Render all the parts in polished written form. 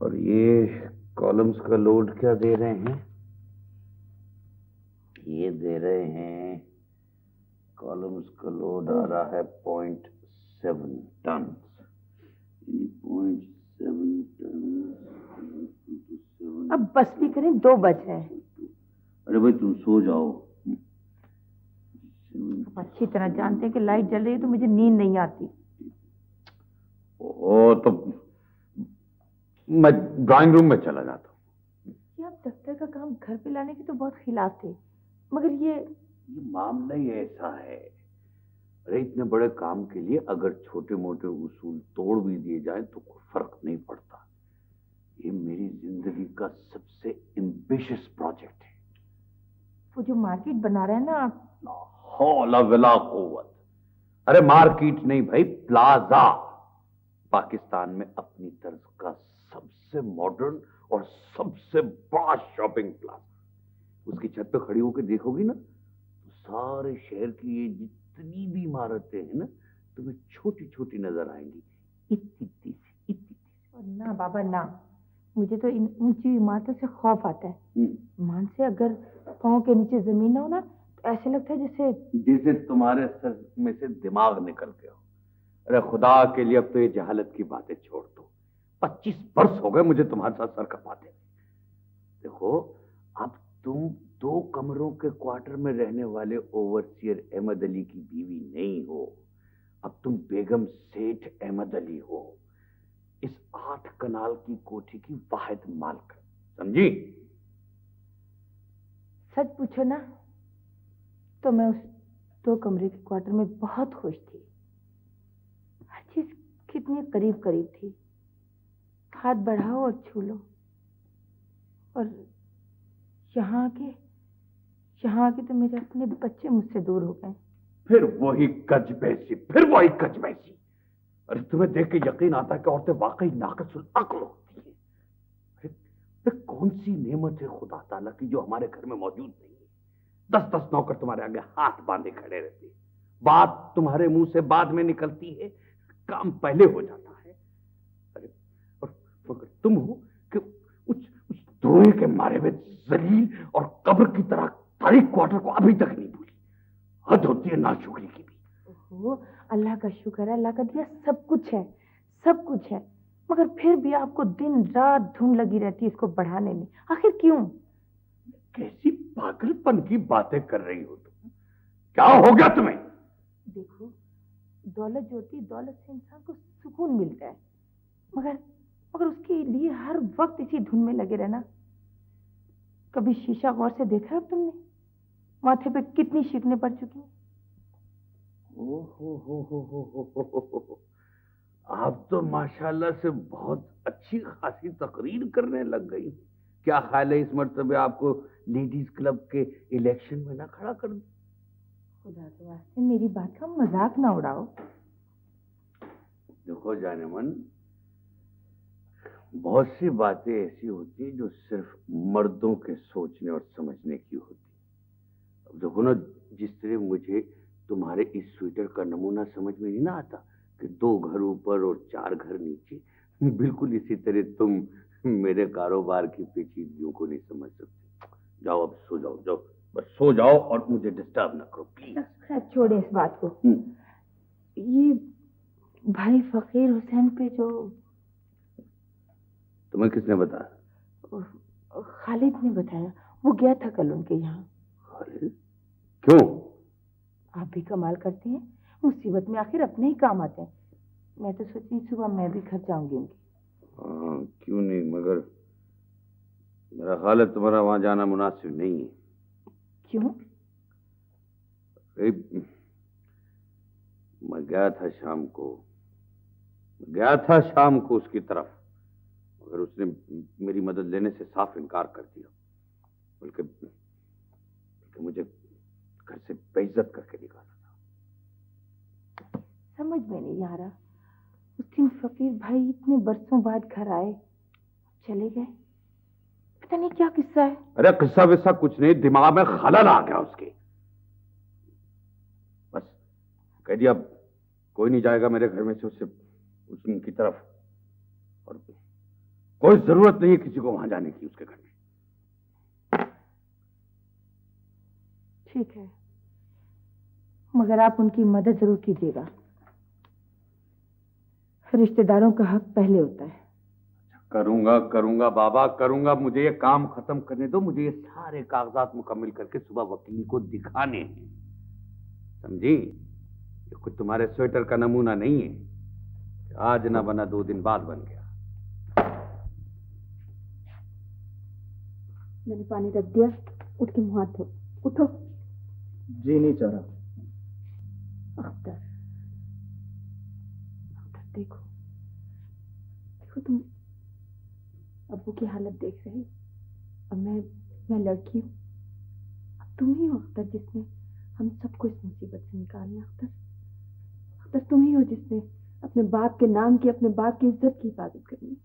और ये कॉलम्स का लोड क्या दे रहे हैं? ये दे रहे हैं, कॉलम्स का लोड आ रहा है 0.7 टन। 0.7 टन। अब बस भी करें, 2 बज रहे हैं। अरे भाई तुम सो जाओ। आप अच्छी तरह जानते हैं कि लाइट जल रही है तो मुझे नींद नहीं आती। ओ तो मैं ड्राइंग रूम में चला जाता हूँ। ये आप दफ्तर का काम घर पे लाने के तो बहुत खिलाफ थे, मगर ये मामला ही ऐसा है। अरे इतने बड़े काम के लिए अगर छोटे मोटे उसूल तोड़ भी दिए जाए तो कोई फर्क नहीं पड़ता। ये मेरी जिंदगी का सबसे एम्बिशियस प्रोजेक्ट है। वो जो मार्केट बना रहे हैं ना आप, हौला विला कुव्वत। अरे मार्केट नहीं भाई, प्लाजा। पाकिस्तान में अपनी तर्ज का सबसे मॉडर्न और सबसे बड़ा शॉपिंग प्लाजा। उसकी छत पे खड़ी होकर देखोगी ना तो सारे शहर की ये जितनी भी इमारतें हैं ना तुम्हें छोटी छोटी नजर आएंगी, इतनी इतनी। और ना बाबा ना, मुझे तो इन ऊंची इमारतों से खौफ आता है। मान से अगर पाँव के नीचे जमीन ना हो ना तो ऐसे लगता है जैसे तुम्हारे सर में से दिमाग निकल गया हो। अरे खुदा के लिए अब तो ये जहालत की बातें छोड़ दो। 25 वर्ष हो गए मुझे तुम्हारे साथ सर खपाते। देखो अब तुम 2 कमरों के क्वार्टर में रहने वाले ओवरसियर अहमद अली की बीवी नहीं हो। अब तुम बेगम सेठ अहमद अली हो, इस 8 कनाल की कोठी की वाहिद मालकिन। समझी? सच पूछो ना तो मैं उस 2 कमरे के क्वार्टर में बहुत खुश थी। हर चीज कितनी करीब करीब थी। हाथ बढ़ाओ और छू लो। और यहाँ आके तो मेरे अपने बच्चे मुझसे दूर हो गए। फिर वही कजबैसी। अरे तुम्हें देख के यकीन आता है कि औरतें वाकई नाक़िसुल अक्ल होती हैं। अरे कौन सी नेमत है खुदा ताला की जो हमारे घर में मौजूद नहीं है। 10-10 नौकर तुम्हारे आगे हाथ बांधे खड़े रहते हैं। बात तुम्हारे मुंह से बाद में निकलती है, काम पहले हो जाता है। अरे और मगर तुम हो कि उस धुएं के मारे हुए जलील और कब्र की तरह तारीख क्वार्टर को अभी तक नहीं भूली। हद होती है नाशुक्री की भी। ओहो, अल्लाह का शुक्र है, अल्लाह का दिया सब कुछ है, सब कुछ है। मगर फिर भी आपको दिन रात धुन लगी रहती है इसको बढ़ाने में। आखिर क्यों? कैसी पागलपन की बातें कर रही हो तुम? क्या हो गया तुम्हें? देखो, दौलत जो होती है, दौलत से इंसान को सुकून मिलता है, मगर उसके लिए हर वक्त इसी धुन में लगे रहना। कभी शीशा गौर से देखा है तुमने? माथे पे कितनी शिकने पड़ चुकी हैं। हो। आप तो माशाल्लाह से बहुत अच्छी खासी तकरीर करने लग गई। क्या ख्याल है इस मर्तबे आपको लेडीज क्लब के इलेक्शन में ना खड़ा कर दूं? खुदा के वास्ते मेरी बात का मजाक ना उड़ाओ। देखो जानेमन, बहुत सी बातें ऐसी होती है जो सिर्फ मर्दों के सोचने और समझने की होती। अब देखो ना, जिस तरह मुझे तुम्हारे इस स्वेटर का नमूना समझ में नहीं ना आता कि 2 घर ऊपर और 4 घर नीचे, बिल्कुल इसी तरह तुम मेरे कारोबार की पेचीदगियों को नहीं समझ सकते। जाओ अब सो जाओ, जाओ बस सो जाओ और मुझे डिस्टर्ब ना करो प्लीज। छोड़े इस बात को। ये भाई फकीर हुसैन पे जो तुम्हें किसने बताया? खालिद ने बताया। वो गया था कल उनके यहाँ। खालिद? क्यों? आप भी कमाल करते हैं, मुसीबत में आखिर अपने ही काम आते हैं। मैं तो सोची सुबह मैं भी घर जाऊंगी उनकी। हाँ क्यों नहीं, मगर मेरा ख्याल है तुम्हारा वहां जाना मुनासिब नहीं है। क्यों? मैं गया था शाम को उसकी तरफ, मगर उसने मेरी मदद लेने से साफ इनकार कर दिया, बल्कि मुझे घर से बेइज्जत करके निकाला था। समझ में नहीं आ रहा, उस दिन फकीर भाई इतने बरसों बाद घर आए, चले गए, पता नहीं क्या किस्सा है। अरे किस्सा विस्सा कुछ नहीं, दिमाग में खलल आ गया उसके। बस कह दिया कोई नहीं जाएगा मेरे घर में से उनकी तरफ, और कोई जरूरत नहीं है किसी को वहां जाने की उसके घर में। ठीक है, मगर आप उनकी मदद जरूर कीजिएगा, रिश्तेदारों का हक पहले होता है। करूंगा बाबा, करूंगा। मुझे ये काम खत्म करने दो, मुझे ये सारे कागजात मुकम्मल करके सुबह वकील को दिखाने हैं, समझी? ये कुछ तुम्हारे स्वेटर का नमूना नहीं है, आज ना बना 2 दिन बाद बन गया। मैंने पानी रख दिया, उठ के मुंह हाथ धो। उठो। जी नहीं चाह रहा। अख्तर, देखो तुम अब्बू की हालत देख रहे हो। अब मैं लड़की हूँ, अब तुम ही हो अख्तर जिसने हम सबको इस मुसीबत से निकालना। अख्तर तुम ही हो जिसने अपने बाप के नाम की, अपने बाप की इज्जत की हिफाजत करनी।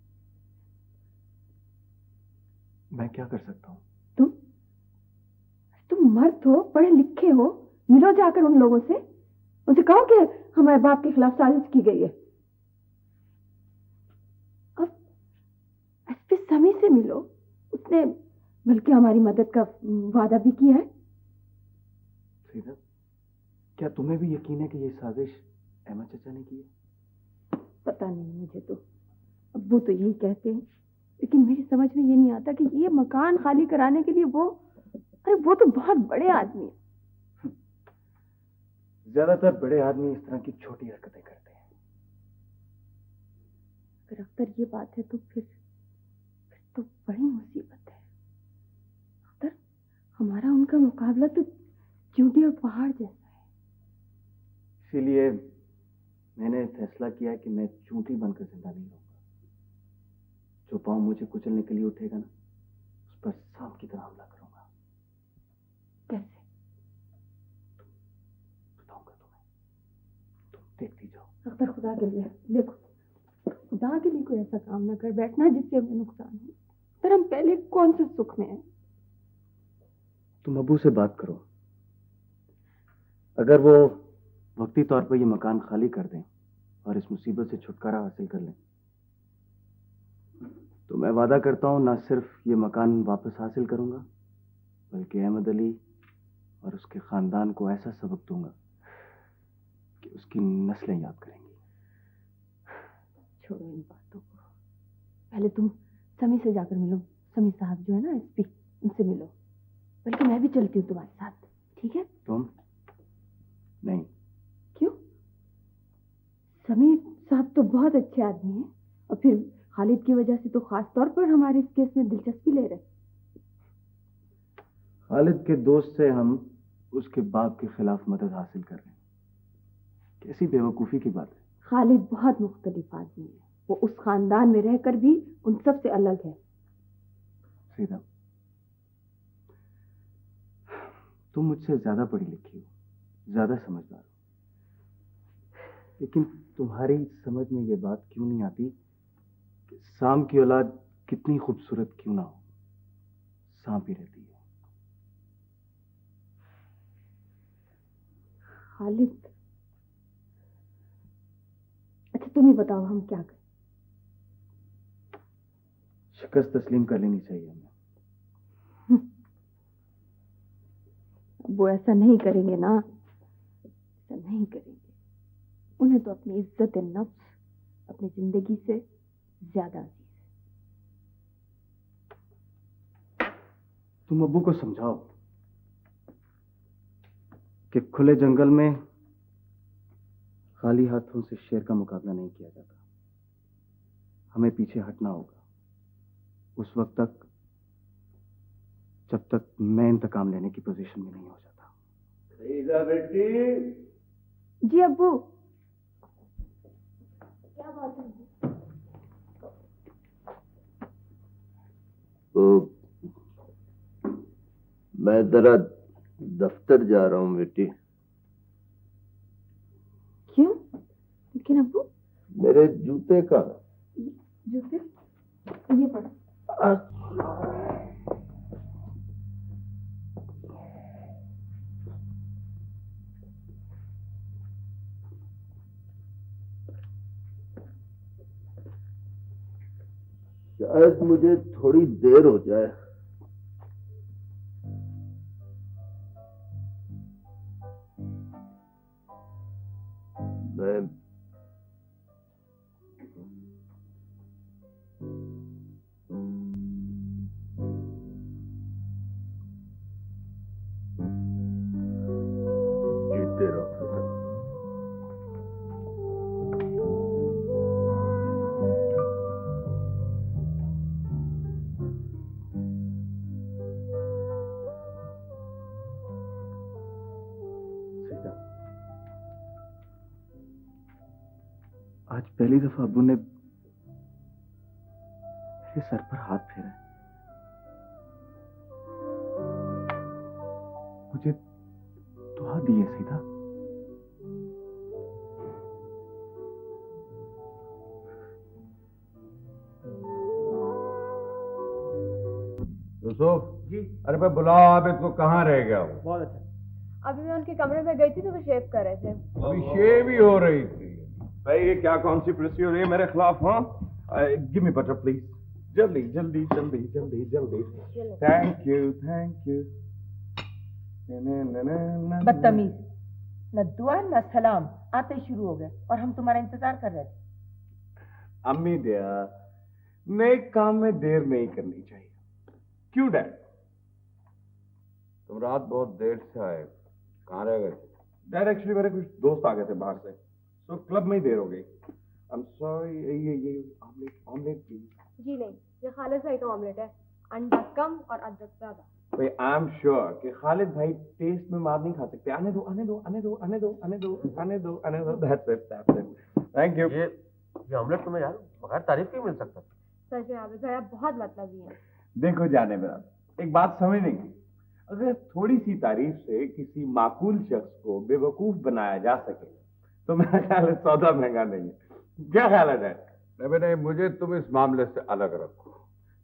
मैं क्या कर सकता हूँ? तुम मर्द हो, पढ़े लिखे हो, मिलो जाकर उन लोगों से, उनसे कहो कि हमारे बाप के खिलाफ साजिश की गई है। अब एसपी समी से मिलो, उसने बल्कि हमारी मदद का वादा भी किया है। सीधा, क्या तुम्हें भी यकीन है कि ये साजिश अहमद चाचा ने की है? पता नहीं मुझे तो, अब्बू तो यही कहते हैं, लेकिन मेरी समझ में ये नहीं आता कि ये मकान खाली कराने के लिए वो तो बहुत बड़े आदमी है। ज्यादातर बड़े आदमी इस तरह की छोटी हरकतें करते हैं। अगर अख्तर ये बात है तो फिर तो बड़ी मुसीबत है। अख्तर, हमारा उनका मुकाबला तो चोटी और पहाड़ जैसा है। इसीलिए मैंने फैसला किया कि मैं चूंटी बनकर जिंदा नहीं रहूंगा। जो पांव मुझे कुचलने के लिए उठेगा ना, उस पर सांप की तरह हमला करूंगा। कैसे? बताऊंगा तुम्हें, तुम देखती जाओ। अख्तर, खुदा के लिए देखो, खुदा के लिए कोई ऐसा काम ना कर बैठना जिससे हमें नुकसान हो। पर हम पहले कौन से सुख में हैं? तुम अब्बू से बात करो, अगर वो वक्ती तौर पर ये मकान खाली कर दें और इस मुसीबत से छुटकारा हासिल कर लें, तो मैं वादा करता हूं ना सिर्फ ये मकान वापस हासिल करूंगा, बल्कि अहमद अली और उसके खानदान को ऐसा सबक दूंगा कि उसकी नस्लें याद करेंगी। छोड़ो इन बातों को, पहले तुम समी से जाकर मिलो। समी साहब जो है ना एसपी, उनसे मिलो। बल्कि मैं भी चलती हूँ तुम्हारे साथ, ठीक है? तुम नहीं। क्यों? समी साहब तो बहुत अच्छे आदमी हैं, और फिर खालिद की वजह से तो खास तौर पर हमारे इस केस में दिलचस्पी ले रहे। खालिद के दोस्त से हम उसके बाप के खिलाफ मदद हासिल कर रहे हैं, कैसी बेवकूफी की बात है। खालिद बहुत मुख्तलिफ आदमी है, वो उस खानदान में रहकर भी उन सब से अलग है। सीधा, तुम मुझसे ज्यादा पढ़ी लिखी हो, ज्यादा समझदार हो, लेकिन तुम्हारी समझ में ये बात क्यों नहीं आती कि सांप की औलाद कितनी खूबसूरत क्यों ना हो, सांप ही रहती है। खालिद, अच्छा तुम ही बताओ हम क्या करें? शिकस्त तस्लीम कर लेनी चाहिए हमें। वो ऐसा नहीं करेंगे ना, ऐसा नहीं करेंगे। उन्हें तो अपनी इज्जत नफ्स अपनी जिंदगी से ज्यादा अजीज है। तुम अब्बू को समझाओ कि खुले जंगल में खाली हाथों से शेर का मुकाबला नहीं किया जाता। हमें पीछे हटना होगा उस वक्त तक जब तक मैं इंतकाम लेने की पोजीशन में नहीं हो जाता। बेटी। जी अब्बू। क्या बात है? तो मैं जरा दफ्तर जा रहा हूँ बेटी। क्यों? लेकिन अब्बू। मेरे जूते का। जूते? ये पढ़। शायद मुझे थोड़ी देर हो जाए। मैं जीते रहो। आज पहली दफा अब्बू ने मेरे सर पर हाथ फेरा है। मुझे दुआ दी है सीधा। यूसुफ जी। अरे भाई बुलाओ, आबिद को। कहाँ रह गया वो? बहुत अच्छा। अभी मैं उनके कमरे में गई थी तो वो शेव कर रहे थे। अभी शेव ही हो रही थी। भाई ये क्या कॉन्स्पिरेसी हो रही है मेरे खिलाफ? हाँ, गिव मी बटर प्लीज। जल्दी जल्दी जल्दी जल्दी जल्दी। Thank you thank you. बदतमीज। न दुआ न सलाम, आते ही शुरू हो गए और हम तुम्हारा इंतजार कर रहे थे। अम्मी दिया, नेक काम में देर नहीं करनी चाहिए। क्यों डैड? तुम रात बहुत देर से आए, कहाँ रह गए थे? डैड एक्चुअली मेरे कुछ दोस्त आ गए थे बाहर से, तो क्लब में ही देर हो गई। I am sorry. ये ऑमलेट ऑमलेट प्लीज। जी नहीं, ये खालिद भाई का ऑमलेट है, अंडा कम और अदरक ज्यादा। भाई आई एम श्योर कि खालिद भाई टेस्ट में मार नहीं खा सकते। आने दो आने दो आने दो आने दो आने दो आने दो आने दो। That's it. Thank you. ये ऑमलेट तुम्हें यार बगैर तारीफ के मिल सकता। सच में आबिद भाई आप बहुत मतलबी हैं। देखो जाने मेरा एक बात समझने की, अगर थोड़ी सी तारीफ से किसी माकूल शख्स को बेवकूफ बनाया जा सके तो मेरा ख्याल है सौदा महंगा नहीं है। क्या ख्याल है डैड? नहीं, मुझे तुम इस मामले से अलग रखो।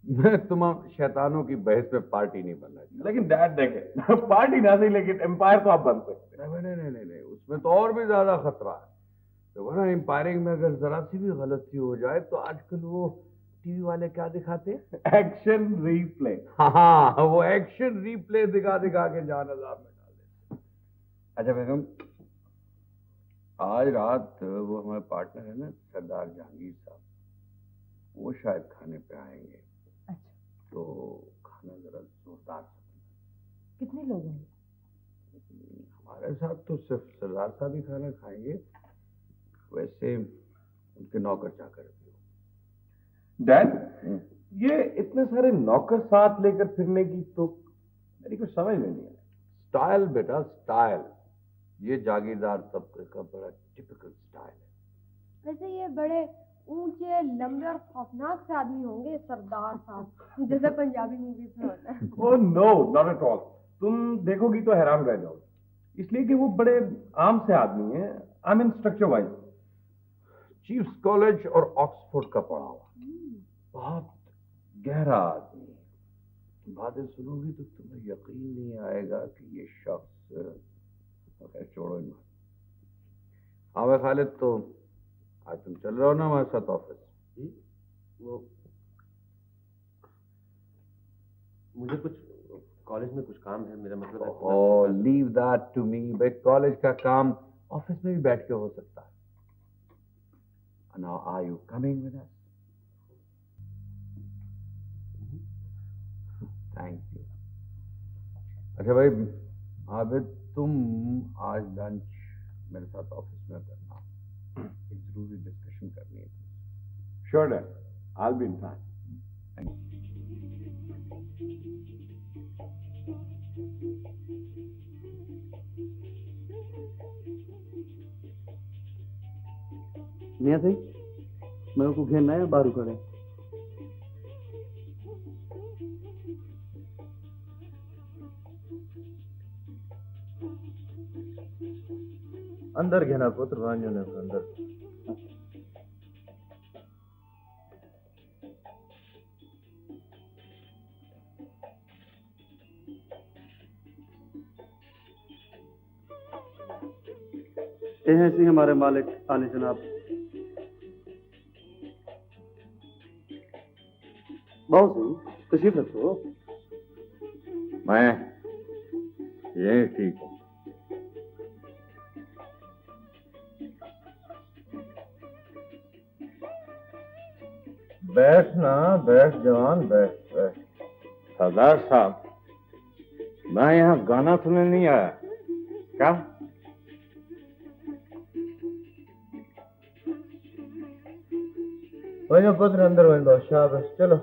मैं तुम शैतानों की बहस पे पार्टी नहीं बनना चाहता। लेकिन डैड देखे, पार्टी ना सही लेकिन एम्पायर तो आप बन सकते हैं। नहीं, उसमें तो और भी ज्यादा खतरा है। तो ना एम्पायरिंग में अगर जरा सी भी गलती हो जाए तो आजकल वो टीवी वाले क्या दिखाते हैं? Action replay. हाँ, वो एक्शन रीप्ले दिखा दिखा के जान अजाब में डाल देते। अच्छा बेगम, आज रात वो हमारे पार्टनर है ना सरदार जहांगीर साहब, वो शायद खाने पे आएंगे। अच्छा, तो खाना जरा जोरदार सा। कितने लोग होंगे? हमारे साथ तो सिर्फ सरदार साहब ही खाना खाएंगे, वैसे उनके नौकर चाकर भी हो। डैड, ये इतने सारे नौकर साथ लेकर फिरने की तो मेरी कुछ समझ में नहीं है। स्टाइल बेटा, स्टाइल। ये जागीरदार तबके का बड़ा टिपिकल स्टाइल है। वैसे ये बड़े ऊंचे लंबे और खौफनाक से आदमी होंगे सरदार साहब, जैसे पंजाबी मूवीज में होता है। Oh no, not at all. तुम देखोगी तो हैरान रह जाओगी, इसलिए कि वो बड़े आम से आदमी हैं। I mean structure wise. Chiefs college और ऑक्सफोर्ड का पढ़ा हुआ, बहुत गहरा आदमी। बातें सुनोगी तो तुम्हें यकीन नहीं आएगा कि ये शख्स। छोड़ो इन बात। हाँ भाई खालिद, तो आज तुम चल रहे हो ना हमारे साथ ऑफिस? वो मुझे कुछ कॉलेज में कुछ काम है, मेरा मतलब है। ओह, लीव दैट टू मी। भाई कॉलेज का काम ऑफिस में भी बैठ के हो सकता है। Now are you coming with us? Thank you. अच्छा भाई आबिद, तुम आज लंच मेरे साथ ऑफिस में करना, एक जरूरी डिस्कशन करनी है। Sure dad, I will be in touch. मियाँ सही मेरे को घेरना है बारू करे। अंदर घेना पुत्र वांजो ने अंदर। ये हैं सी हमारे मालिक आने जनाब। बहुत सही, तशरीफ रखो। मैं ये ठीक हूँ। बैठ ना, बैठ जवान, बैठ बैठ। सरदार साहब, मैं यहाँ गाना सुनने नहीं आया। क्या? वही पुत्र अंदर वही शाबाश, चलो।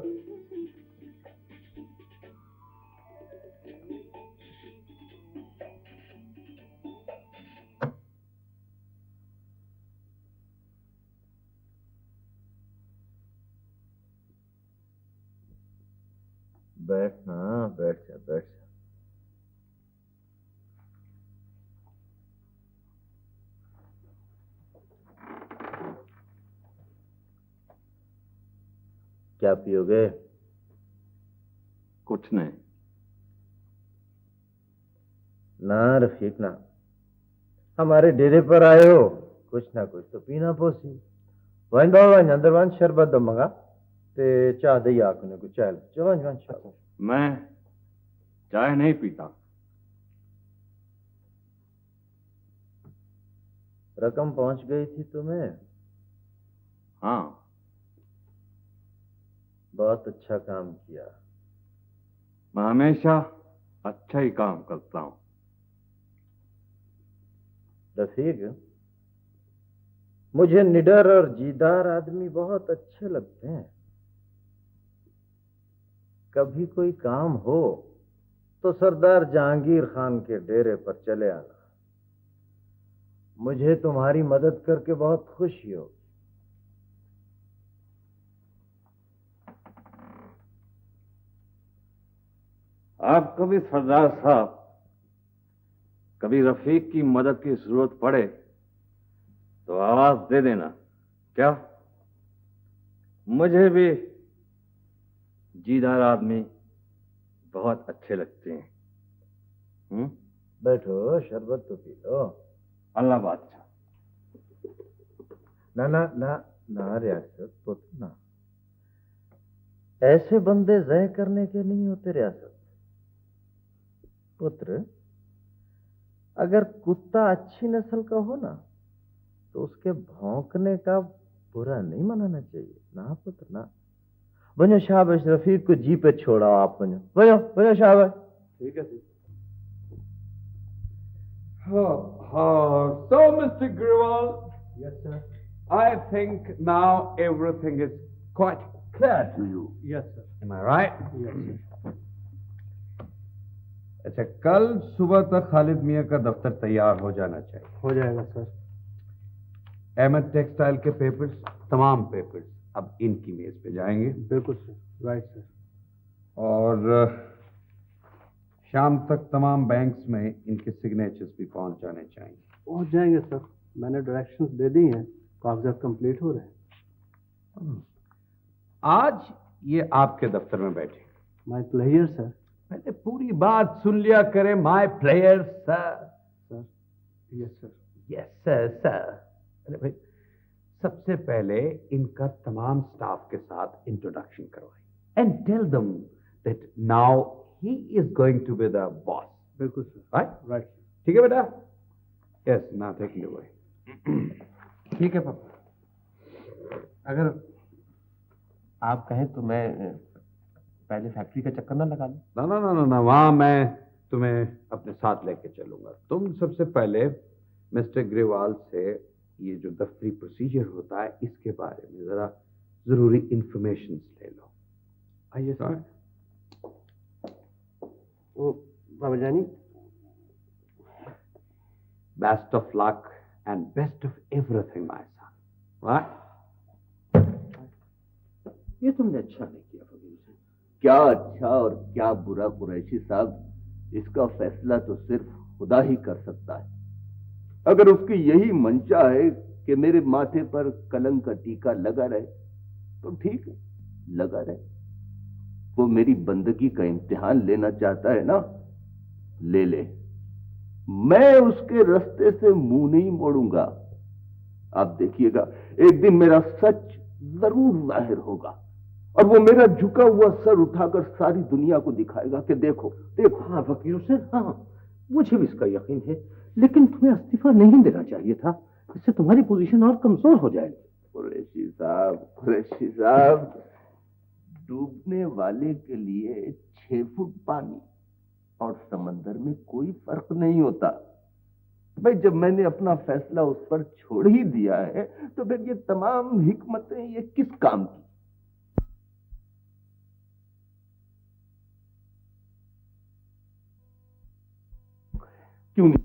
बैठ ना, बैठ जा, बैठ जा। क्या पियोगे? कुछ नहीं। ना रफीक ना, हमारे डेरे पर आए हो, कुछ ना कुछ तो पीना पोसी। वहीं दो वहीं अंदर वहीं शरबत दो मंगा ते चाह दई आखने को चल जवान जवान शाबाश। मैं चाय नहीं पीता। रकम पहुंच गई थी तुम्हें? हाँ। बहुत अच्छा काम किया। मैं हमेशा अच्छा ही काम करता हूँ। रफीक, मुझे निडर और जीदार आदमी बहुत अच्छे लगते हैं। कभी कोई काम हो तो सरदार जहांगीर खान के डेरे पर चले आना। मुझे तुम्हारी मदद करके बहुत खुशी होगी। आप कभी सरदार साहब, कभी रफीक की मदद की जरूरत पड़े तो आवाज दे देना। क्या? मुझे भी जीदार आदमी बहुत अच्छे लगते हैं। बैठो, शरबत तो पी लो। अल्लाह बादशाह। ना ना ना ना रियासत पुत्र ना, ऐसे बंदे जय करने के नहीं होते रियासत। पुत्र, अगर कुत्ता अच्छी नस्ल का हो ना तो उसके भौंकने का बुरा नहीं मनाना चाहिए। ना पुत्र ना। बनो शाबाश, रफीक को जी पे छोड़ा आप। बनो बनो बनो शाबाश। ठीक है सही। So, Mr. Grewal, yes sir. I think now everything is quite clear to you. Yes sir. Am I right? Yes sir. अच्छा, कल सुबह तक खालिद मियाँ का दफ्तर तैयार हो जाना चाहिए। हो जाएगा सर। अहमद टेक्सटाइल के पेपर्स, तमाम पेपर्स अब इनकी मेज पे जाएंगे। बिल्कुल सर। Right sir. और शाम तक तमाम बैंक्स में इनके सिग्नेचर्स भी पहुंच जाने चाहिए। पहुंच जाएंगे सर, मैंने डायरेक्शंस दे दी हैं, कागजात कंप्लीट हो रहे हैं। आज ये आपके दफ्तर में बैठे। My player sir. मैंने पूरी बात सुन लिया करे। My player sir. Sir yes sir. Yes sir sir. अरे भाई, सबसे पहले इनका तमाम स्टाफ के साथ इंट्रोडक्शन करवाइए and tell them that now he is going to be the boss. बिल्कुल सर। राइट? राइट। ठीक है बेटा? यस, ना टेकिंग अवे। ठीक है पापा, अगर आप कहें तो मैं पहले फैक्ट्री का चक्कर ना लगा लूं। ना ना ना ना ना, वहां मैं तुम्हें अपने साथ लेके चलूंगा। तुम सबसे पहले मिस्टर ग्रेवाल से ये जो दफ्तरी प्रोसीजर होता है इसके बारे में जरा जरूरी इंफॉर्मेशन ले लो। आइए सर। वो बाबा जानी, best of luck and best of everything my son. Right? ये तुमने अच्छा नहीं किया फकीर हुसैन। क्या अच्छा और क्या बुरा कुरैशी साहब, इसका फैसला तो सिर्फ खुदा ही कर सकता है। अगर उसकी यही मंशा है कि मेरे माथे पर कलंक का टीका लगा रहे तो ठीक है, लगा रहे। वो मेरी बंदगी का इम्तिहान लेना चाहता है ना, ले ले। मैं उसके रास्ते से मुंह नहीं मोड़ूंगा। आप देखिएगा, एक दिन मेरा सच जरूर जाहिर होगा और वो मेरा झुका हुआ सर उठाकर सारी दुनिया को दिखाएगा कि देखो देखो। हाँ फकीर हुसैन, हाँ मुझे भी इसका यकीन है, लेकिन तुम्हें इस्तीफा नहीं देना चाहिए था, इससे तुम्हारी पोजीशन और कमजोर हो जाएगी। कुरैशी साहब, डूबने वाले के लिए 6 फुट पानी और समंदर में कोई फर्क नहीं होता। भाई, जब मैंने अपना फैसला उस पर छोड़ ही दिया है तो फिर ये तमाम हिकमतें ये किस काम की? क्यों नहीं?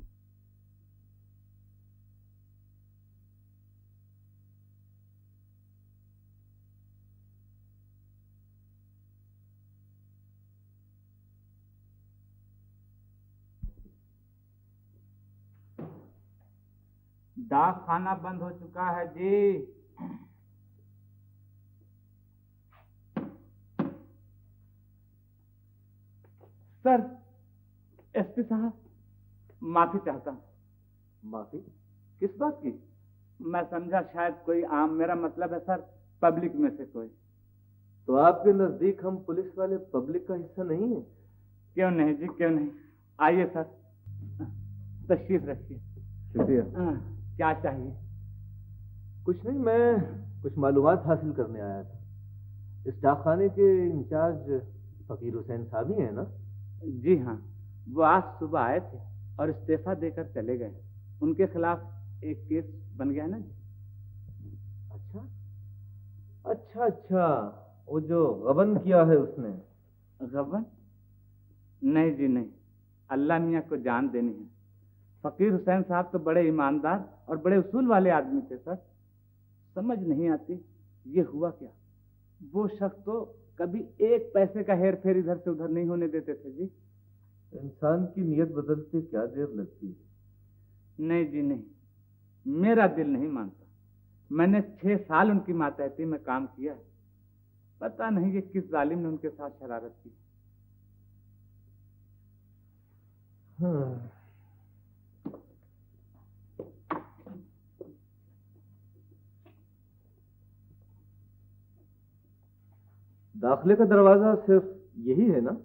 डाक खाना बंद हो चुका है जी। सर, एसपी साहब, माफी चाहता हूं। माफी? किस बात की? मैं समझा शायद कोई आम, मेरा मतलब है सर पब्लिक में से कोई। तो आपके नजदीक हम पुलिस वाले पब्लिक का हिस्सा नहीं है? क्यों नहीं जी, क्यों नहीं। आइए सर, तशरीफ रखिए। शुक्रिया। क्या चाहिए? कुछ नहीं, मैं कुछ मालूमात हासिल करने आया था। इस डाकखाने के इंचार्ज फकीर हुसैन साहब ही हैं ना? जी हाँ, वो आज सुबह आए थे और इस्तीफा देकर चले गए। उनके खिलाफ एक केस बन गया ना जी। अच्छा अच्छा अच्छा, वो जो गबन किया है उसने? गबन? नहीं जी नहीं, अल्लाह मियाँ को जान देनी है। फकीर हुसैन साहब तो बड़े ईमानदार और बड़े उसूल वाले आदमी थे सर। समझ नहीं आती ये हुआ क्या। वो शख्स तो कभी एक पैसे का हेर फेर इधर से उधर नहीं होने देते थे जी। इंसान की नीयत बदलते क्या देर लगती है? नहीं जी नहीं, मेरा दिल नहीं मानता। मैंने 6 साल उनकी मातहती में काम किया है। पता नहीं कि किस जालिम ने उनके साथ शरारत की। दाखिले का दरवाजा सिर्फ यही है ना?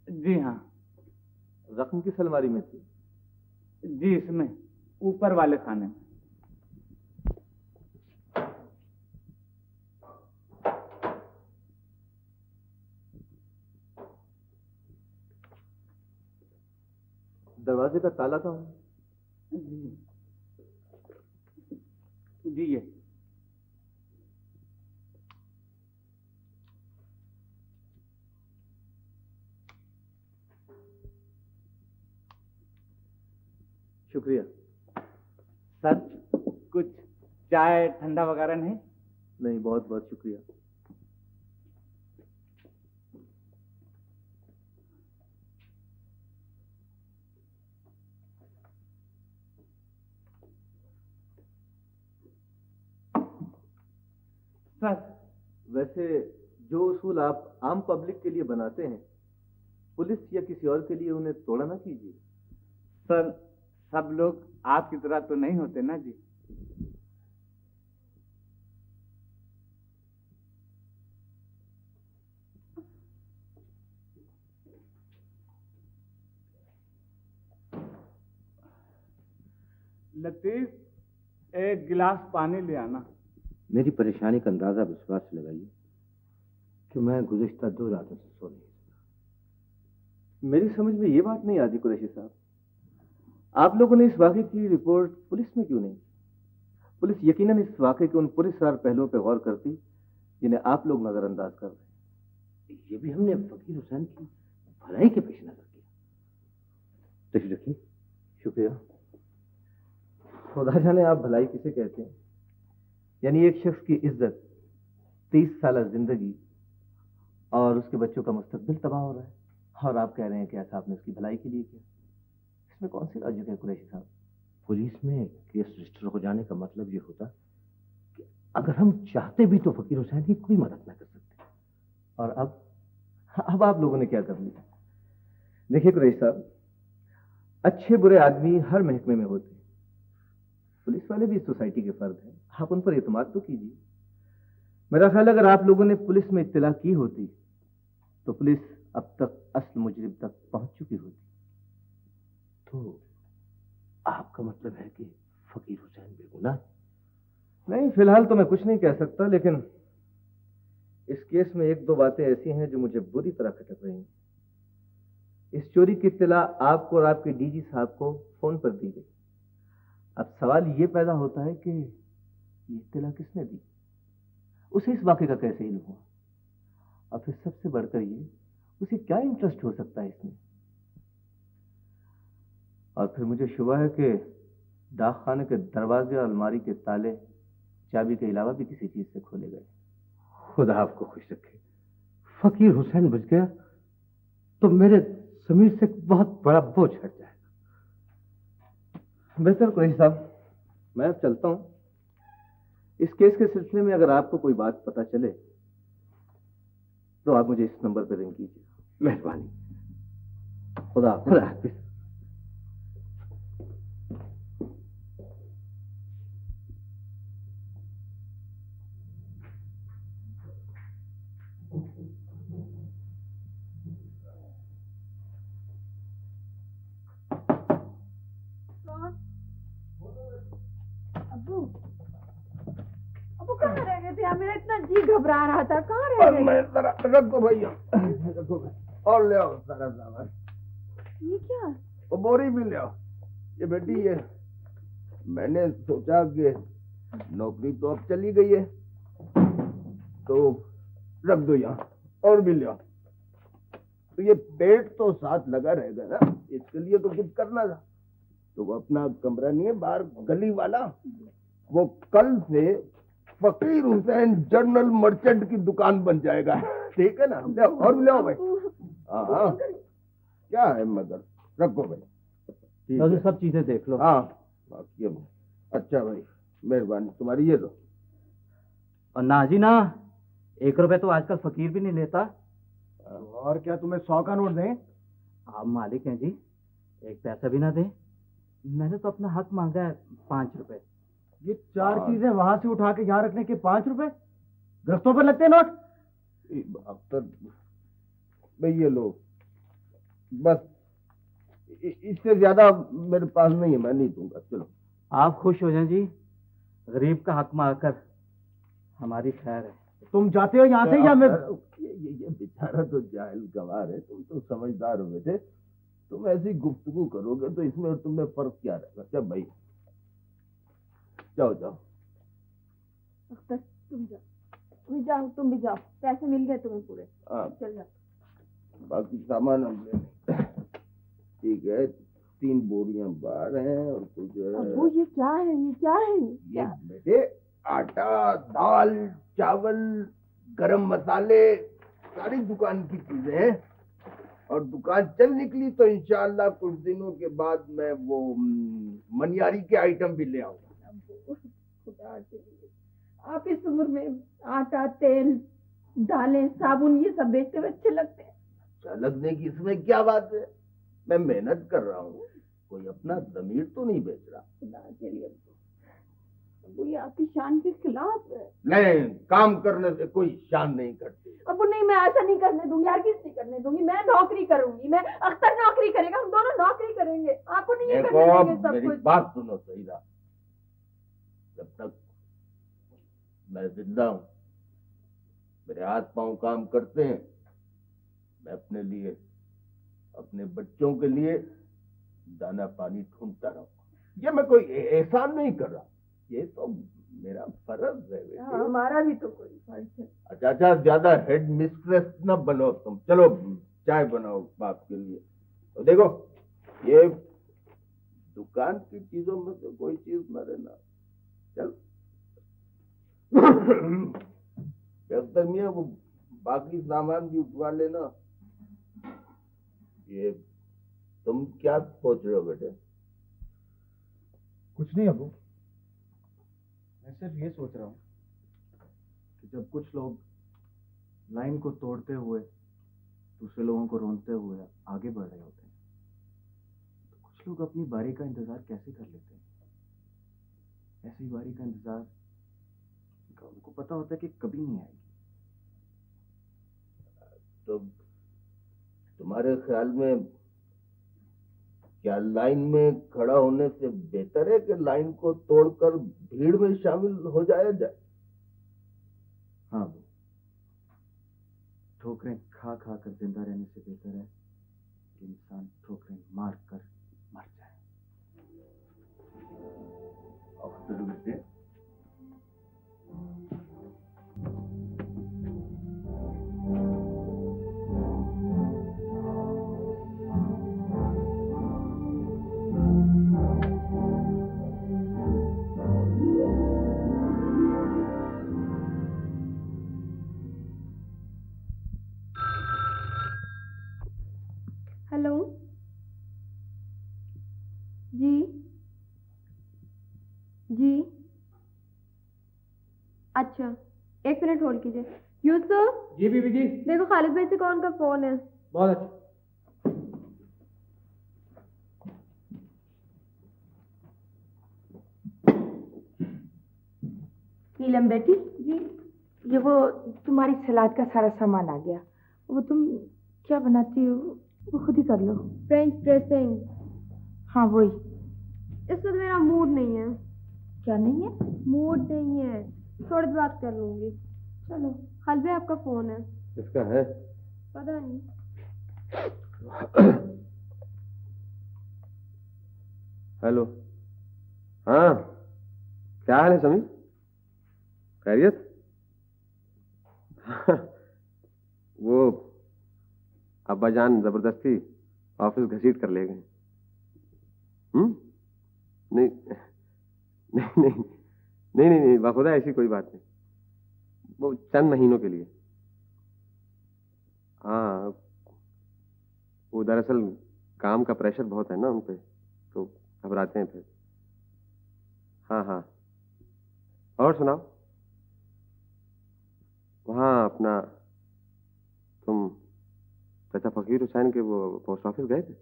जी हाँ। रकम किस अलमारी में थी? जी इसमें, ऊपर वाले खाने में। दरवाजे का ताला कहाँ है? जी जी ये। शुक्रिया। सर, कुछ चाय ठंडा वगैरह नहीं? नहीं, बहुत बहुत शुक्रिया। सर, वैसे जो उसूल आप आम पब्लिक के लिए बनाते हैं, पुलिस या किसी और के लिए उन्हें तोड़ा ना कीजिए। सर, सब लोग आपकी तरह तो नहीं होते ना जी। लतीफ, एक गिलास पानी ले आना। मेरी परेशानी का अंदाजा विश्वास से लगाइए कि मैं गुज़िश्ता 2 रातों से सो नहीं सकता। मेरी समझ में ये बात नहीं आती कुरैशी साहब, आप लोगों ने इस वाकये की रिपोर्ट पुलिस में क्यों नहीं? पुलिस यकीनन इस वाकये के उन पुलिसवार पहलुओं पर गौर करती जिन्हें आप लोग नजरअंदाज कर रहे हैं। ये भी हमने फकीर हुसैन की भलाई के पेश नजर किया। तशरीफ रखिए। शुक्रिया। खुदा जाने आप भलाई किसे कहते हैं? यानी एक शख्स की इज्जत, 30 साल जिंदगी और उसके बच्चों का मुस्तकबिल तबाह हो रहा है, और आप कह रहे हैं कि ऐसा आपने उसकी भलाई के लिए किया। इसमें कौन सी लॉजिक है कुरैशी साहब? पुलिस में केस रजिस्टर हो जाने का मतलब ये होता कि अगर हम चाहते भी तो फकीर हुसैन की कोई मदद न कर सकते। और अब आप लोगों ने क्या कर लिया? देखिए कुरैशी साहब, अच्छे बुरे आदमी हर महकमे में होते हैं, पुलिस वाले भी इस सोसाइटी के फर्द हैं, आप उन पर एतमाद तो कीजिए। मेरा ख्याल अगर आप लोगों ने पुलिस में इत्तला की होती तो पुलिस अब तक असल मुजरिम तक पहुंच चुकी होती। तो आपका मतलब है कि फकीर हुसैन बेगुनाह? नहीं, फिलहाल तो मैं कुछ नहीं कह सकता, लेकिन इस केस में एक दो बातें ऐसी हैं जो मुझे बुरी तरह खटक रही हैं। इस चोरी की इत्तला आपको और आपके डीजी साहब को फोन पर दी गई। अब सवाल ये पैदा होता है कि ये इत्तला किसने दी, उसे इस वाकये का कैसे इल्म हुआ, और फिर सबसे बढ़कर ये उसे क्या इंटरेस्ट हो सकता है इसमें। और फिर मुझे शुबा है कि डाक खाने के दरवाजे और अलमारी के ताले चाबी के अलावा भी किसी चीज से खोले गए। खुदा आपको खुश रखे। फकीर हुसैन बच गया तो मेरे ज़मीर से बहुत बड़ा बोझ हट जाएगा। बेहतर कुरैशी साहब, मैं अब चलता हूं। इस केस के सिलसिले में अगर आपको कोई बात पता चले तो आप मुझे इस नंबर पर रिंग कीजिए। मेहरबानी। खुदा हाफिज। अबू कहाँ रह गए थे? मेरा इतना जी घबरा रहा था, कहाँ रह गए? मैं जरा रखो भैया, रखो और ले आओ सारा सामान। ये क्या? वो बोरी भी ले आओ। ये बेटी, ये मैंने सोचा कि नौकरी तो अब चली गई है तो रख दो यहाँ, और भी ले आओ। तो ये पेट तो साथ लगा रहेगा ना, इसके लिए तो कुछ करना था। तो वो अपना कमरा नहीं है बाहर गली वाला, वो कल से फकीर हुसैन जनरल मर्चेंट की दुकान बन जाएगा। ठीक है ना? ले आओ, और भी ले आओ भाई। हाँ, क्या है मगर, रखो भाई। तो सब चीजें देख लो। हाँ बाकी अच्छा भाई, मेहरबानी तुम्हारी। ये लो। और नाजी ना, 1 रुपए तो आजकल फकीर भी नहीं लेता। और क्या तुम्हें 100 का नोट दें? आप मालिक हैं जी, 1 पैसा भी ना दें। मैंने तो अपना हक मांगा है 5 रुपए। ये 4 चीजें वहां से उठा के यहाँ रखने के 5 रुपए? दस्तों पर लगते हैं नोट? अख्तर भाई ये लो, बस इससे ज्यादा मेरे पास नहीं है, मैं नहीं दूंगा। चलो आप खुश हो जाएं जी, गरीब का हक मांगकर हमारी खैर है। तुम जाते हो यहाँ से या मैं? ये बेचारा तो जाहिल गवार है, तुम तो समझदार हो बेटे। तुम ऐसी गुफ्तगू करोगे तो इसमें और तुम्हें फर्क क्या रहेगा? चल भाई जाओ जाओ। अख्तर तुम जाओ, तुम भी जाओ, पैसे मिल गए तुम्हें पूरे। चल जाओ। बाकी सामान हम ले लेंगे। ठीक है, 3 बोरियां बाहर हैं और कुछ जो है। अबू ये क्या है? ये क्या है? ये बेटे आटा, दाल, चावल, गरम मसाले, सारी दुकान की चीजें हैं। और दुकान चल निकली तो इंशाअल्लाह कुछ दिनों के बाद मैं वो मनियारी के आइटम भी ले आऊंगा। खुदा के लिए, आप इस उम्र में आटा, तेल, दालें, साबुन ये सब बेचते हुए अच्छे लगते हैं। अच्छा लगने की इसमें क्या बात है? मैं मेहनत कर रहा हूँ, कोई अपना ज़मीर तो नहीं बेच रहा। खुदा के लिए अबू, ये आपकी शान के खिलाफ है। नहीं, काम करने से कोई शान नहीं करती। अबू नहीं, मैं ऐसा नहीं करने दूंगी, हरगिज़ नहीं करने दूंगी। मैं नौकरी करूंगी, मैं अख्तर नौकरी करेगा, हम दोनों नौकरी करेंगे। आपको नहीं ये करने देंगे सब मेरी कुछ। बात सुनो सईदा, जब तक मैं जिंदा हूँ, मेरे हाथ पांव काम करते हैं, मैं अपने लिए अपने बच्चों के लिए दाना पानी ढूंढता रहूंगा। ये मैं कोई एहसान नहीं कर रहा, ये तो मेरा फर्ज है बेटे। हमारा भी तो कोई फर्ज है। अच्छा अच्छा, ज्यादा हेड मिस्ट्रेस न बनो तुम। चलो चाय बनाओ बाप के लिए। तो देखो, ये दुकान की चीजों में से कोई चीज न रहना। चल जब तक मैं वो बाकी सामान भी उठवा लेना। ये तुम क्या सोच रहे हो बेटे? कुछ नहीं अबू, मैं सिर्फ ये सोच रहा हूँ कि जब कुछ लोग लाइन को तोड़ते हुए दूसरे लोगों को रोनते हुए आगे बढ़ रहे होते हैं, तो कुछ लोग अपनी बारी का इंतजार कैसे कर लेते हैं। ऐसी बारी का इंतजार उनको पता होता है कि कभी नहीं आएगी। तो तुम्हारे ख्याल में क्या लाइन में खड़ा होने से बेहतर है कि लाइन को तोड़कर भीड़ में शामिल हो जाया जाए? हाँ अबू, ठोकरें खा खा कर जिंदा रहने से बेहतर है कि इंसान ठोकरें मार कर मर जाए। अक्सर बेटे, हेलो जी जी, अच्छा 1 मिनट होल्ड कीजिए। यूसुफ जी बीबी जी। देखो खालिद भाई से कौन का फोन है। बहुत अच्छा। नीलम बेटी, जी ये वो तुम्हारी सलाद का सारा सामान आ गया। वो तुम क्या बनाती हो वो खुद ही कर लो। French dressing. हाँ वही। इस वक्त मेरा मूड नहीं है। क्या नहीं है? मूड नहीं है, थोड़ी देर बात कर लूंगी। चलो। खालिद भाई आपका फोन है। किसका है? पता नहीं। हेलो। हाँ, क्या हाल है समी? खैरियत? वो अब्बाजान जबरदस्ती ऑफिस घसीट कर ले गए। नहीं नहीं नहीं नहीं नहीं नहीं, बाखुदा ऐसी कोई बात नहीं, वो चंद महीनों के लिए। हाँ, वो दरअसल काम का प्रेशर बहुत है ना उन पे, तो घबराते हैं फिर। हाँ हाँ, और सुनाओ। वहाँ अपना तुम चाचा फकीर हुसैन के वो पोस्ट ऑफिस गए थे?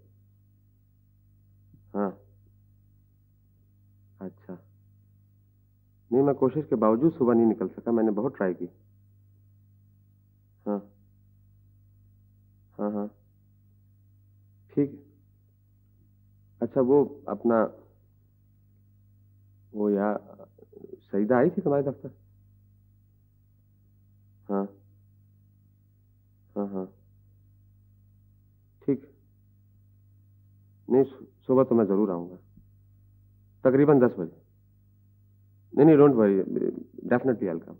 हाँ अच्छा। नहीं, मैं कोशिश के बावजूद सुबह नहीं निकल सका, मैंने बहुत ट्राई की। हाँ हाँ हाँ ठीक है। अच्छा, वो अपना वो यार सईदा आई थी तुम्हारे दफ्तर? हाँ हाँ हाँ ठीक। नहीं, सुबह तो मैं जरूर आऊंगा, तकरीबन 10 बजे। नहीं नहीं, don't worry, definitely I will come,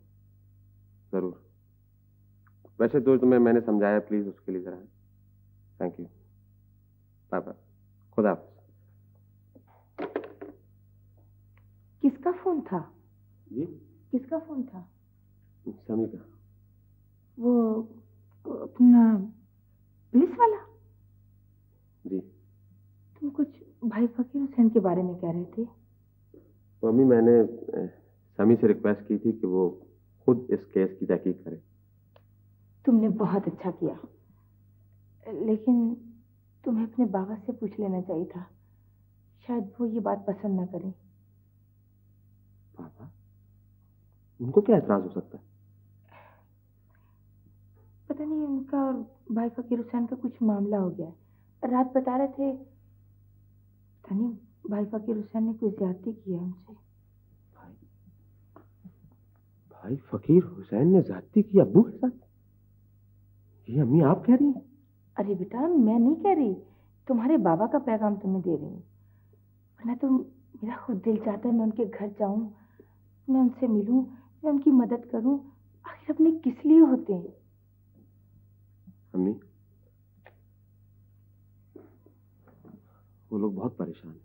जरूर। वैसे तो तुम्हें मैंने समझाया, प्लीज उसके लिए जरा। थैंक यू, बाय बाय, खुदा हाफिज। किसका फोन था? जी, किसका फोन था? समी का। वो अपना पुलिस वाला? जी। तुम कुछ भाई फकीर हुसैन के बारे में कह रहे थे। मम्मी, मैंने समी से रिक्वेस्ट की थी कि वो खुद इस केस की तहकीक करे। तुमने बहुत अच्छा किया, लेकिन तुम्हें अपने बाबा से पूछ लेना चाहिए था, शायद वो ये बात पसंद ना करें। पापा? उनको क्या एतराज हो सकता है? पता नहीं, उनका और भाई फकीर हुसैन का कुछ मामला हो गया है। रात बता रहे थे, पता नहीं भाई फकीर हुसैन ने कुछ ज्यादती की है उनसे। भाई फकीर हुसैन ने ज्यादती की अब्बू के साथ? ये अम्मी आप कह रही हैं? अरे बेटा, मैं नहीं कह रही, तुम्हारे बाबा का पैगाम तुम्हें दे रही हूँ, वरना तो मेरा खुद दिल चाहता है मैं उनके घर जाऊं, मैं उनसे मिलूं, मैं उनकी मदद करूं। आखिर अपने किस लिए होते हैं? अम्मी, वो लोग बहुत परेशान हैं।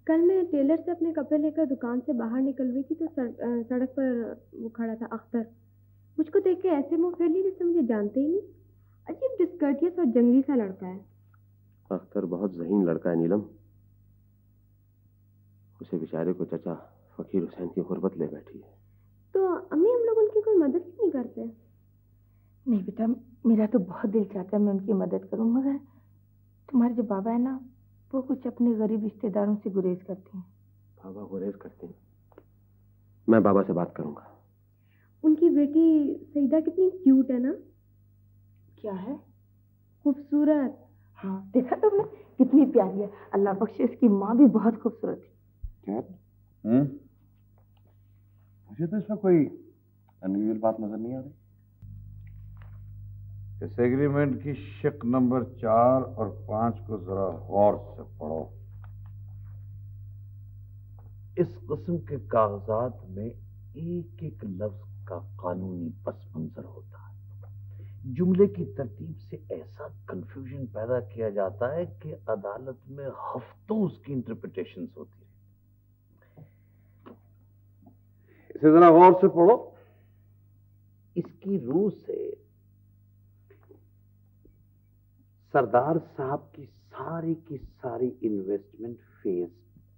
कल मैं टेलर से अपने कपड़े लेकर दुकान से बाहर निकल गई थी तो सड़क पर वो खड़ा था अख्तर। मुझको देख के ऐसे मुंह फेर लिया जैसे मुझे जानते ही नहीं। अजीब डिस्कर्टियस और जंगली सा लड़का है। अख्तर बहुत ज़हीन लड़का है नीलम। उसे बेचारे को चचा फकीर हुसैन की गुर्बत ले बैठी है। तो अम्मी हम लोग उनकी कोई मदद क्यों नहीं करते? नहीं बेटा, मेरा तो बहुत दिल चाहता है मैं उनकी मदद करूं, मगर तुम्हारे जो बाबा है ना, वो कुछ अपने गरीब रिश्तेदारों से गुरेज करते हैं। बाबा गुरेज करते हैं? मैं बाबा से बात करूंगा। उनकी बेटी सईदा कितनी क्यूट है ना? क्या है? खूबसूरत। हाँ, देखा तुमने कितनी प्यारी है। अल्लाह बख्शे, इसकी माँ भी बहुत खूबसूरत थी। क्या? मुझे तो इसमें कोई अनयूजुअल बात नजर नहीं आ रही। इस एग्रीमेंट की शिक नंबर 4 और 5 को जरा गौर से पढ़ो। इस किस्म के कागजात में एक एक लफ्ज का कानूनी पस मंजर होता है। जुमले की तरतीब से ऐसा कंफ्यूजन पैदा किया जाता है कि अदालत में हफ्तों उसकी इंटरप्रिटेशंस होती है। इसे जरा गौर से पढ़ो। इसकी रूह से सरदार साहब की सारी इन्वेस्टमेंट फेज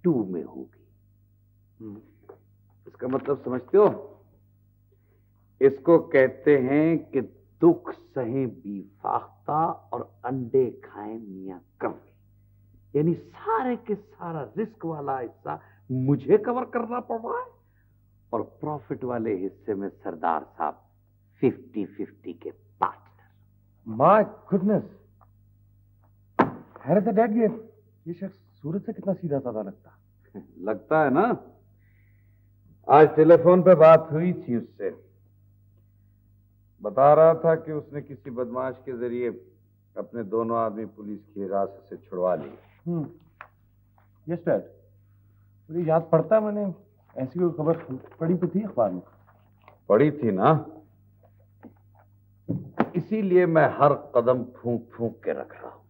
2 में होगी। इसका मतलब समझते हो? इसको कहते हैं कि दुख सहे बीफाख्ता और अंडे खाए मियां कौवे। यानी सारे के सारा रिस्क वाला हिस्सा मुझे कवर करना पड़ रहा है और प्रॉफिट वाले हिस्से में सरदार साहब 50-50 के पार्टनर। माय गुडनेस, हैरत है डैड, ये शख्स सूरज से कितना सीधा साधा लगता है ना? आज टेलीफोन पे बात हुई थी उससे। बता रहा था कि उसने किसी बदमाश के जरिए अपने दोनों आदमी पुलिस की हिरासत से छुड़वा लिए। यस डैड, मुझे याद पड़ता है मैंने ऐसी कोई खबर पढ़ी तो थी अखबार में। पढ़ी थी ना, इसीलिए मैं हर कदम फूंक फूंक के रख रहा हूं।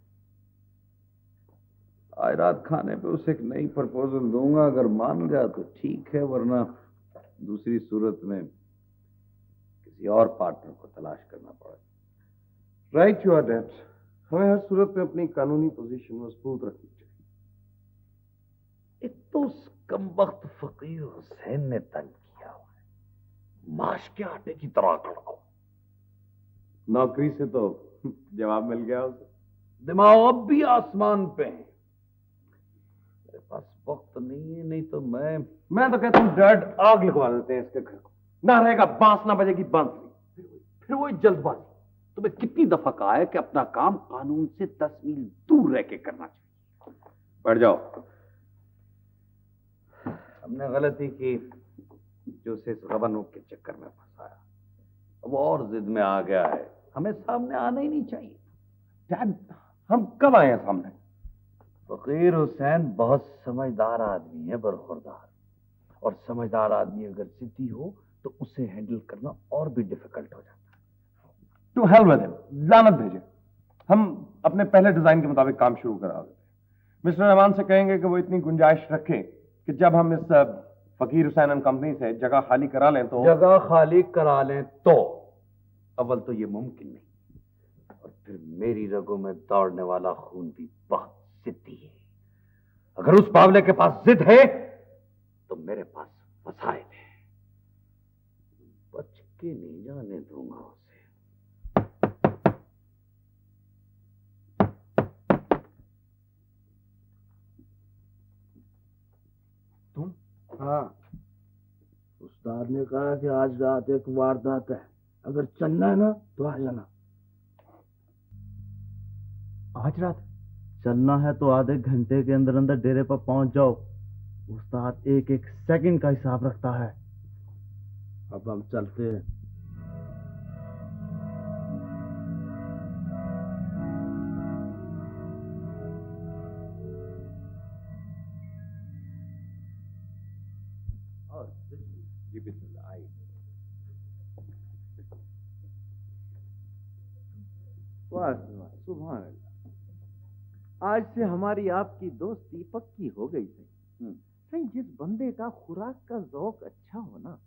आज रात खाने पे उसे एक नई प्रपोजल दूंगा, अगर मान गया तो ठीक है, वरना दूसरी सूरत में किसी और पार्टनर को तलाश करना पड़ेगा। Right you are dad. हमें हर सूरत में अपनी कानूनी पोजीशन मजबूत रखनी चाहिए। एक तो उस कमबख्त फकीर हुसैन ने तंग किया हुआ है, माश के आटे की तरह खड़ा। नौकरी से तो जवाब मिल गया उसे। दिमाग अब भी आसमान पे है। मेरे पास वक्त नहीं है, नहीं तो मैं तो कहता हूँ डैड आग लगवा देते हैं इसके घर को। ना रहेगा बांस, ना बजेगी बांसुरी। फिर वही जल्दबाजी। तुम्हें कितनी दफा कहा है कि अपना काम कानून से 10 मील दूर रह के करना चाहिए। बैठ जाओ। हमने गलती की जो उसे इस गबनूक के चक्कर में फंसाया। अब और जिद में आ गया है, हमें सामने आना ही नहीं चाहिए। डैड, हम कब आए हैं सामने? फकीर हुसैन बहुत समझदार आदमी है, बरखुरदार। और समझदार आदमी अगर जिद्दी हो तो उसे हैंडल करना और भी डिफिकल्ट हो जाता है। टू हेल विद हिम, लानत भेजे। हम अपने पहले डिजाइन के मुताबिक काम शुरू करा देते हैं। मिस्टर रहमान से कहेंगे कि वो इतनी गुंजाइश रखें कि जब हम इस फकीर हुसैन एंड कंपनी से जगह खाली करा लें तो अव्वल तो ये मुमकिन नहीं, और फिर मेरी रगों में दौड़ने वाला खून भी बहुत जिद्दी है। अगर उस बावले के पास जिद है तो मेरे पास वसाइल है। बच के नहीं जाने दूंगा उसे। तुम? हाँ, उस्ताद ने कहा कि आज रात एक वारदात है, अगर चलना है ना तो आ जाना। आज रात चलना है तो आधे घंटे के अंदर अंदर डेरे पर पहुंच जाओ। उस्ताद एक एक सेकंड का हिसाब रखता है। अब हम चलते हैं। और जी बिस्मिल्लाह, आइए। वाह सुभान अल्लाह, आज से हमारी आपकी दोस्ती पक्की हो गई सही। सही, जिस बंदे का खुराक का ज़ौक अच्छा हो ना,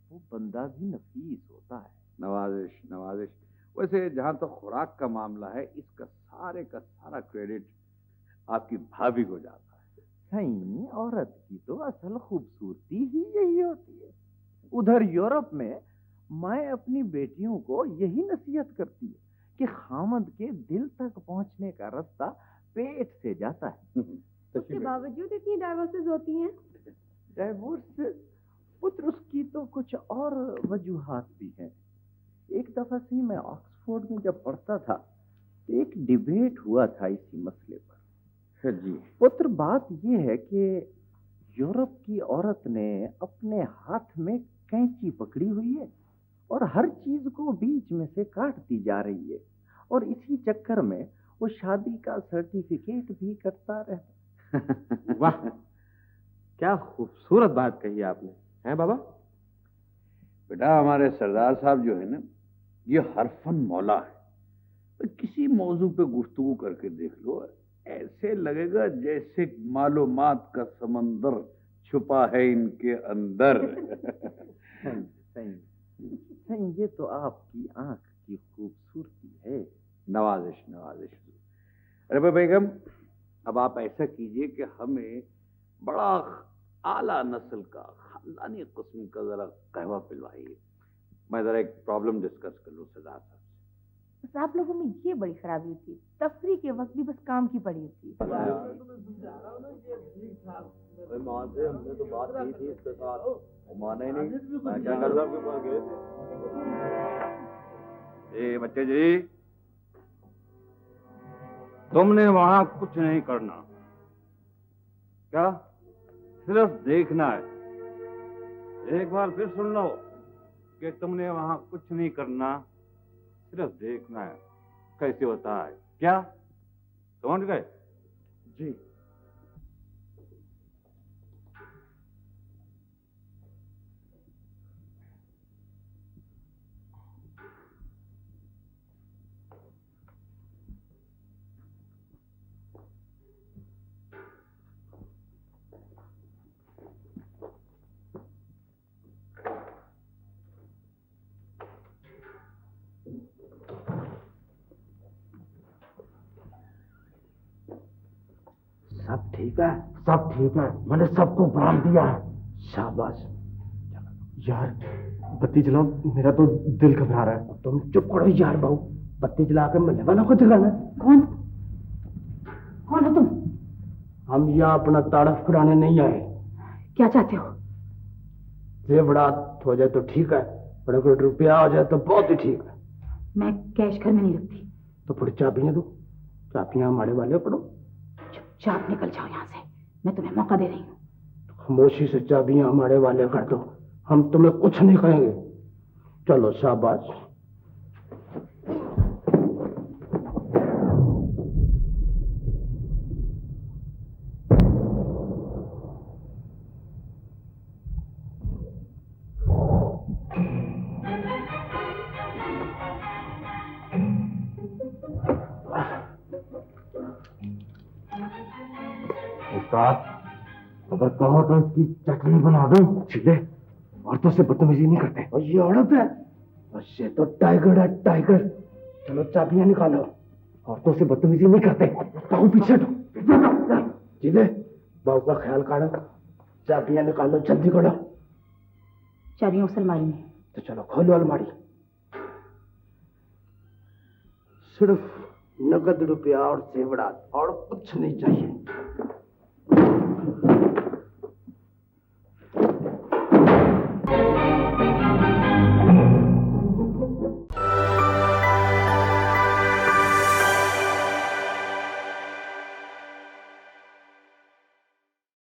वो बंदा भी नफीस होता है। नवाजिश नवाजिश। वैसे जहां तक खुराक का मामला है, इसका सारे का सारा क्रेडिट आपकी भाभी को जाता है। सही, औरत की तो असल खूबसूरती ही यही होती है। उधर यूरोप में माए अपनी बेटियों को यही नसीहत करती है कि खामद के दिल तक पहुंचने का रास्ता पेट से जाता है। उसके बावजूद इतनी डाइवोर्सेस होती हैं। डाइवोर्स पुत्र, उसकी तो कुछ और वजूहात भी हैं। एक दफा से मैं ऑक्सफोर्ड में जब पढ़ता था, तो एक डिबेट हुआ था इसी मसले पर। जी पुत्र, बात यह है कि यूरोप की औरत ने अपने हाथ में कैंची पकड़ी हुई है और हर चीज को बीच में से काटती जा रही है, और इसी चक्कर में वो शादी का सर्टिफिकेट भी करता रहता। वाह, क्या खूबसूरत बात कही आपने, हैं बाबा? बेटा, हमारे सरदार साहब जो है ना, ये हरफन मौला है। किसी मौजू पे गुफ्तगू करके देख लो, ऐसे लगेगा जैसे मालूमात का समंदर छुपा है इनके अंदर। सही सही, ये तो आपकी आंख की खूबसूरती है। नवाजिश नवाजिश। अरे बेगम, अब आप ऐसा कीजिए कि हमें बड़ा आला नस्ल का खानदानी किस्म का जरा कहवा पिलवाइए। मैं जरा एक प्रॉब्लम डिस्कस कर लूँ सरदार साहब से। बस आप लोगों में ये बड़ी खराबी होती है, तफरी के वक्त भी बस काम की पड़ी होती है। मां से हमने तो बात की थी इसके साथ, वो माना ही नहीं। मैं क्या करता आपके पास गए थे। ए बच्चे जी, तुमने वहां कुछ नहीं करना, क्या सिर्फ देखना है। एक बार फिर सुन लो कि तुमने वहां कुछ नहीं करना, सिर्फ देखना है कैसे होता है। क्या समझ गए? जी। सब ठीक है, सब ठीक है, मैंने सबको बांध दिया है। शाबाश। यार बत्ती जलाओ, मेरा तो दिल घबरा रहा है। तुम चुप करो यार बहू, बत्ती जला कर मिलने वालों को जगाना। कौन कौन हो तुम? हम यहाँ अपना ताड़फ कराने नहीं आए। क्या चाहते हो? जेवरात हो जाए तो ठीक है, पर अगर रुपया आ जाए तो बहुत ही ठीक है। मैं कैश घर में नहीं रखती। तो फिर चाबियां दो, चाबियां हमारे वाले पड़ो। चुपचाप निकल जाओ यहाँ से, मैं तुम्हें मौका दे रही हूँ। खामोशी से चाबियां हमारे वाले कर दो, हम तुम्हें कुछ नहीं कहेंगे। चलो शाबाश। अगर कहो तो इसकी चटनी बना दो। सीधे औरतों से बदतमीजी नहीं करते। और ये औरत है, और ये तो टाइगर है, टाइगर। चलो चाबियां निकालो, औरतों से बदतमीजी नहीं करते। बाहू पीछे हटो। सीधे बाहू का ख्याल काटो, चाबियां निकालो, जल्दी करो। चाबियां उस अलमारी में। तो चलो खोलो अलमारी। सिर्फ नगद रुपया और जेवरात, और कुछ नहीं चाहिए।